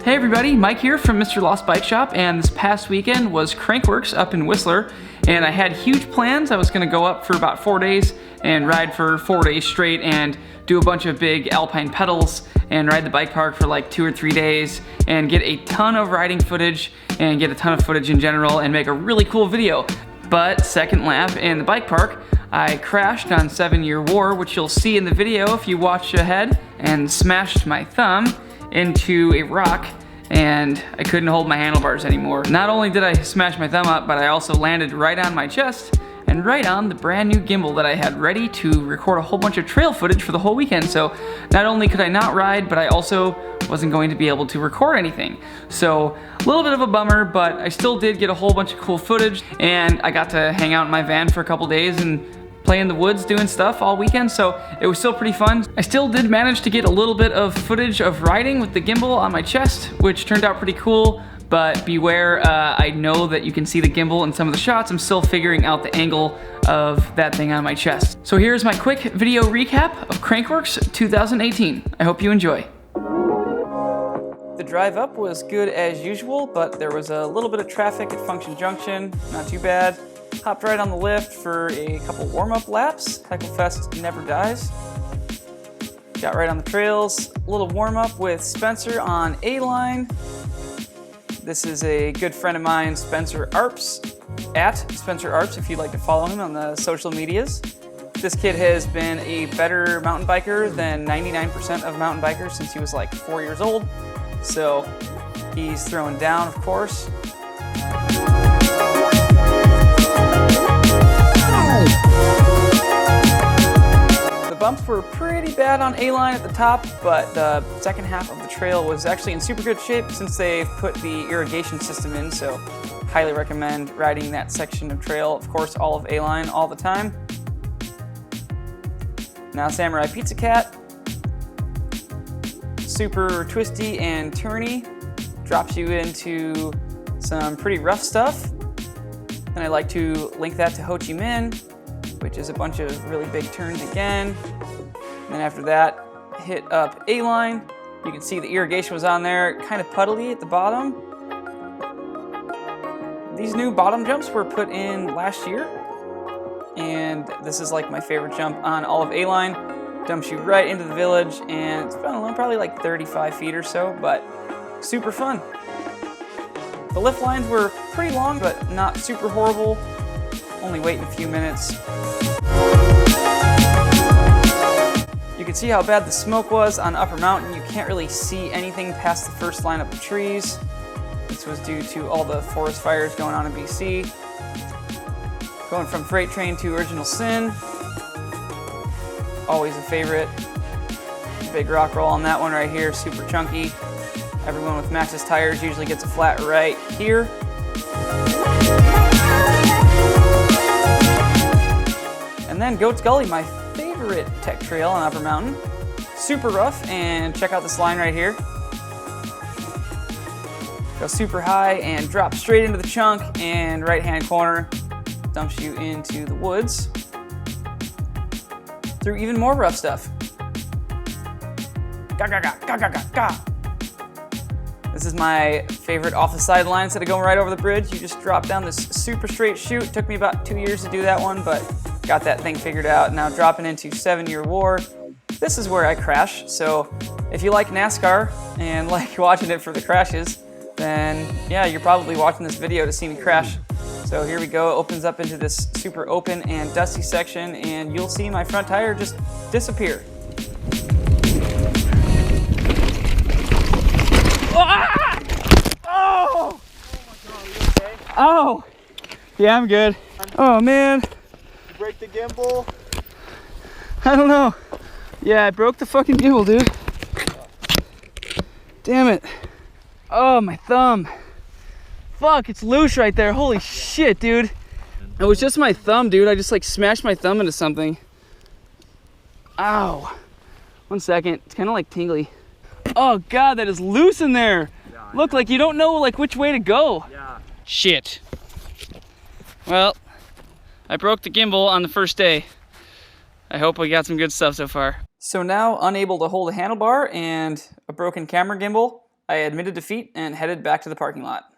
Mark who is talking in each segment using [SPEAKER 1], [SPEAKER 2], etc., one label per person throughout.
[SPEAKER 1] Hey everybody, Mike here from Mr. Lost Bike Shop, and this past weekend was Crankworx up in Whistler, and I had huge plans. I was going to go up for about 4 days and ride for 4 days straight and do a bunch of big alpine pedals and ride the bike park for like 2 or 3 days and get a ton of riding footage and get a ton of footage in general and make a really cool video. But second lap in the bike park, I crashed on 7 Year War, which you'll see in the video if you watch ahead, and smashed my thumb into a rock, and I couldn't hold my handlebars anymore. Not only did I smash my thumb up, but I also landed right on my chest and right on the brand new gimbal that I had ready to record a whole bunch of trail footage for the whole weekend. So not only could I not ride, but I also wasn't going to be able to record anything. So a little bit of a bummer, but I still did get a whole bunch of cool footage, and I got to hang out in my van for a couple days and play in the woods doing stuff all weekend, so it was still pretty fun. I still did manage to get a little bit of footage of riding with the gimbal on my chest, which turned out pretty cool, but beware, I know that you can see the gimbal in some of the shots. I'm still figuring out the angle of that thing on my chest. So here's my quick video recap of Crankworx 2018. I hope you enjoy. The drive up was good as usual, but there was a little bit of traffic at Function Junction, not too bad. Hopped right on the lift for a couple warm-up laps. Heckle-Fest never dies. Got right on the trails. A little warm-up with Spencer on A-Line. This is a good friend of mine, Spencer Arps, at Spencer Arps, if you'd like to follow him on the social medias. This kid has been a better mountain biker than 99% of mountain bikers since he was like 4 years old. So he's throwing down, of course. The bumps were pretty bad on A-Line at the top, but the second half of the trail was actually in super good shape since they've put the irrigation system in, so highly recommend riding that section of trail. Of course, all of A-Line all the time. Now Samurai Pizza Cat. Super twisty and turny. Drops you into some pretty rough stuff. And I like to link that to Ho Chi Minh, which is a bunch of really big turns again. And then after that, hit up A-Line. You can see the irrigation was on there, kind of puddly at the bottom. These new bottom jumps were put in last year, and this is like my favorite jump on all of A-Line. Dumps you right into the village, and it's, I don't know, probably like 35 feet or so, but super fun. The lift lines were pretty long, but not super horrible. Only waiting a few minutes. You can see how bad the smoke was on Upper Mountain. You can't really see anything past the first line of the trees. This was due to all the forest fires going on in BC. Going from Freight Train to Original Sin. Always a favorite. Big rock roll on that one right here, super chunky. Everyone with Maxxis tires usually gets a flat right here. And then Goat's Gully, my favorite tech trail on Upper Mountain. Super rough, and check out this line right here. Go super high and drop straight into the chunk, and right-hand corner dumps you into the woods through even more rough stuff. Ga ga ga ga ga ga ga. This is my favorite off the sideline instead of going right over the bridge. You just drop down this super straight chute. It took me about 2 years to do that one, but got that thing figured out. Now dropping into 7 Year War. This is where I crash. So if you like NASCAR and like watching it for the crashes, then yeah, you're probably watching this video to see me crash. So here we go. It opens up into this super open and dusty section, and you'll see my front tire just disappear. Oh! Oh! Yeah, I'm good. Oh man.
[SPEAKER 2] You break the gimbal?
[SPEAKER 1] I don't know. Yeah, I broke the fucking gimbal, dude. Damn it. Oh, my thumb. Fuck, it's loose right there. Holy shit, dude. It was just my thumb, dude. I just like smashed my thumb into something. Ow. 1 second. It's kind of like tingly. Oh God, that is loose in there. Yeah, look, like you don't know like which way to go. Yeah. Shit. Well, I broke the gimbal on the first day. I hope we got some good stuff so far. So now, unable to hold a handlebar and a broken camera gimbal, I admitted defeat and headed back to the parking lot.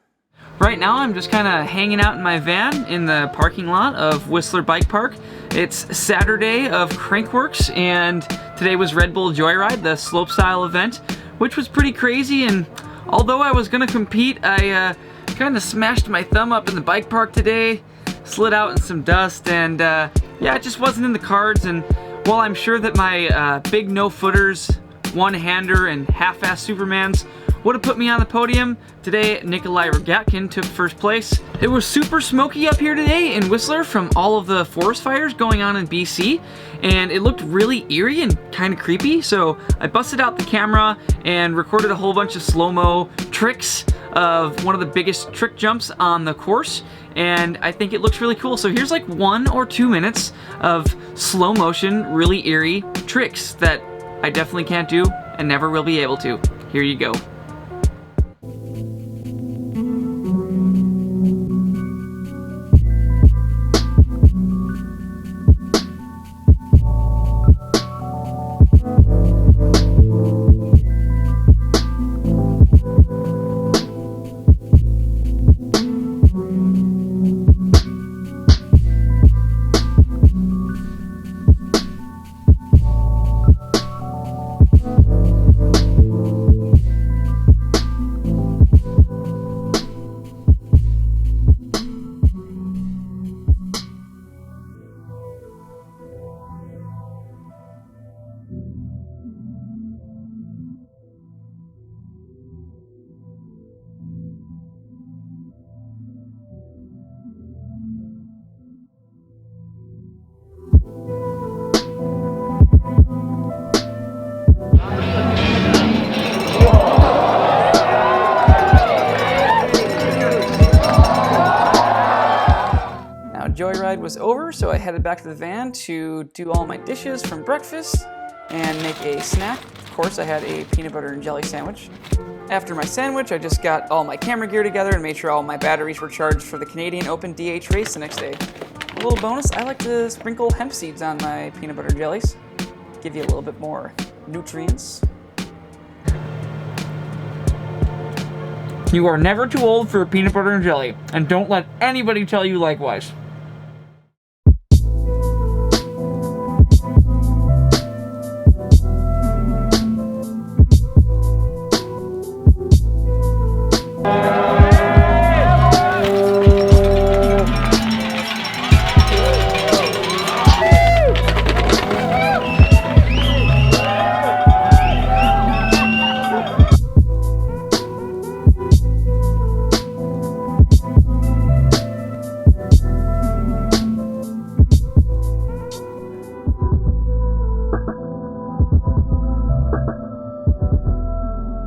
[SPEAKER 1] Right now I'm just kind of hanging out in my van in the parking lot of Whistler Bike Park. It's Saturday of Crankworx, and today was Red Bull Joyride, the slopestyle event, which was pretty crazy. And although I was gonna compete, I kind of smashed my thumb up in the bike park today, slid out in some dust, and yeah, it just wasn't in the cards. And while I'm sure that my big no-footers, one-hander, and half-ass Supermans would have put me on the podium, today Nikolai Rogatkin took first place. It was super smoky up here today in Whistler from all of the forest fires going on in BC, and it looked really eerie and kind of creepy, so I busted out the camera and recorded a whole bunch of slow-mo tricks of one of the biggest trick jumps on the course, and I think it looks really cool. So here's like 1 or 2 minutes of slow motion, really eerie tricks that I definitely can't do and never will be able to. Here you go. Joyride was over, so I headed back to the van to do all my dishes from breakfast and make a snack. Of course, I had a peanut butter and jelly sandwich. After my sandwich, I just got all my camera gear together and made sure all my batteries were charged for the Canadian Open DH race the next day. A little bonus, I like to sprinkle hemp seeds on my peanut butter and jellies. Give you a little bit more nutrients. You are never too old for peanut butter and jelly, and don't let anybody tell you likewise.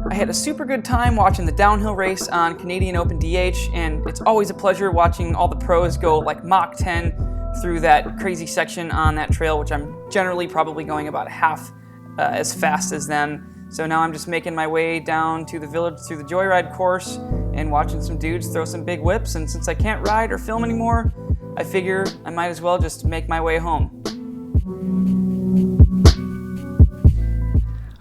[SPEAKER 1] I had a super good time watching the downhill race on Canadian Open DH, and it's always a pleasure watching all the pros go like Mach 10 through that crazy section on that trail, which I'm generally probably going about half as fast as them. So now I'm just making my way down to the village through the Joyride course and watching some dudes throw some big whips, and since I can't ride or film anymore, I figure I might as well just make my way home.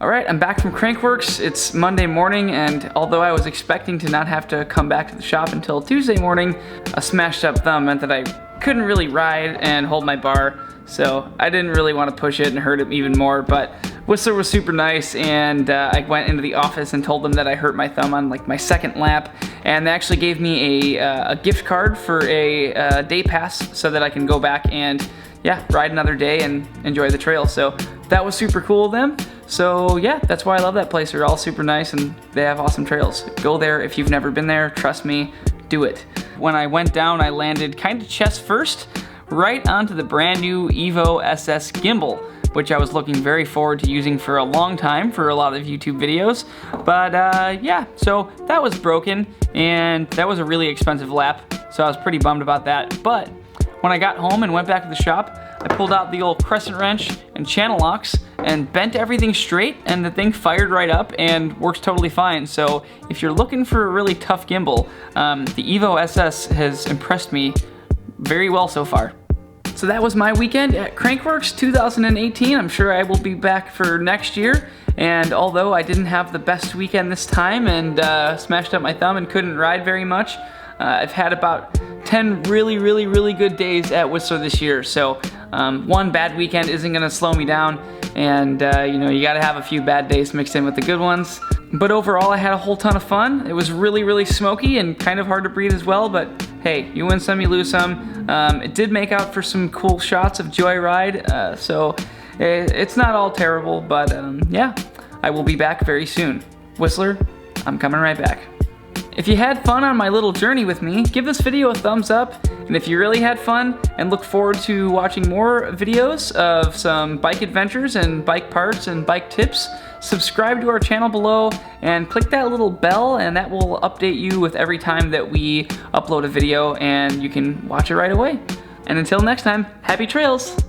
[SPEAKER 1] Alright, I'm back from Crankworx. It's Monday morning, and although I was expecting to not have to come back to the shop until Tuesday morning, a smashed up thumb meant that I couldn't really ride and hold my bar, so I didn't really want to push it and hurt it even more. But Whistler was super nice, and I went into the office and told them that I hurt my thumb on like my second lap, and they actually gave me a gift card for a day pass so that I can go back and ride another day and enjoy the trail. So that was super cool of them. So yeah, that's why I love that place. They're all super nice and they have awesome trails. Go there if you've never been there. Trust me, do it. When I went down, I landed kind of chest first right onto the brand new Evo SS gimbal, which I was looking very forward to using for a long time for a lot of YouTube videos. But yeah, so that was broken, and that was a really expensive lap, so I was pretty bummed about that. But when I got home and went back to the shop, I pulled out the old crescent wrench and channel locks and bent everything straight, and the thing fired right up and works totally fine. So if you're looking for a really tough gimbal, the Evo SS has impressed me very well so far. So that was my weekend at Crankworx 2018. I'm sure I will be back for next year. And although I didn't have the best weekend this time and smashed up my thumb and couldn't ride very much, I've had about 10 really good days at Whistler this year. So one bad weekend isn't gonna slow me down, and you know, you gotta have a few bad days mixed in with the good ones. But overall, I had a whole ton of fun. It was really smoky and kind of hard to breathe as well, but hey, you win some, you lose some. It did make out for some cool shots of Joyride, so it's not all terrible, but yeah, I will be back very soon. Whistler, I'm coming right back. If you had fun on my little journey with me, give this video a thumbs up, and if you really had fun and look forward to watching more videos of some bike adventures and bike parts and bike tips, subscribe to our channel below and click that little bell, and that will update you with every time that we upload a video, and you can watch it right away. And until next time, happy trails!